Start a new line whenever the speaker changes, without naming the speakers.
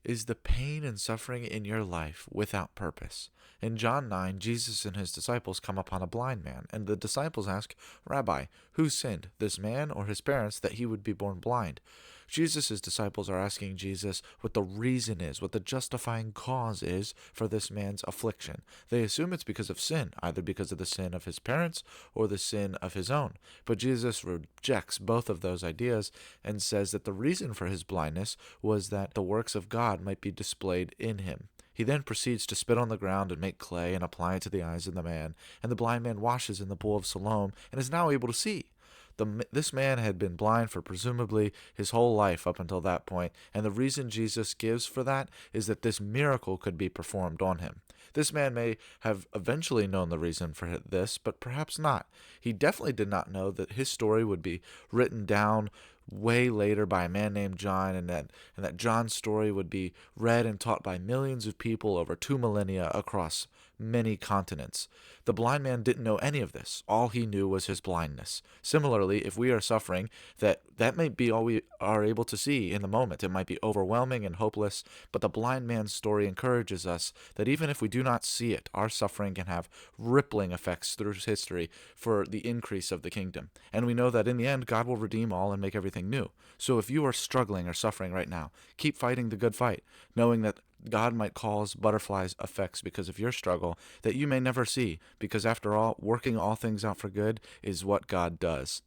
is the pain and suffering in your life without purpose? In John 9, Jesus and his disciples come upon a blind man, and the disciples ask, Rabbi, who sinned, this man or his parents, that he would be born blind? Jesus' disciples are asking Jesus what the reason is, what the justifying cause is for this man's affliction. They assume it's because of sin, either because of the sin of his parents or the sin of his own. But Jesus rejects both of those ideas and says that the reason for his blindness was that the works of God might be displayed in him. He then proceeds to spit on the ground and make clay and apply it to the eyes of the man, and the blind man washes in the pool of Siloam and is now able to see. This man had been blind for presumably his whole life up until that point, and the reason Jesus gives for that is that this miracle could be performed on him. This man may have eventually known the reason for this, but perhaps not. He definitely did not know that his story would be written down way later by a man named John, and that John's story would be read and taught by millions of people over 2 millennia across many continents. The blind man didn't know any of this. All he knew was his blindness. Similarly, if we are suffering, that may be all we are able to see in the moment. It might be overwhelming and hopeless, but the blind man's story encourages us that even if we do not see it, our suffering can have rippling effects through history for the increase of the kingdom. And we know that in the end, God will redeem all and make everything new. So if you are struggling or suffering right now, keep fighting the good fight, knowing that God might cause butterflies effects because of your struggle that you may never see, because after all, working all things out for good is what God does.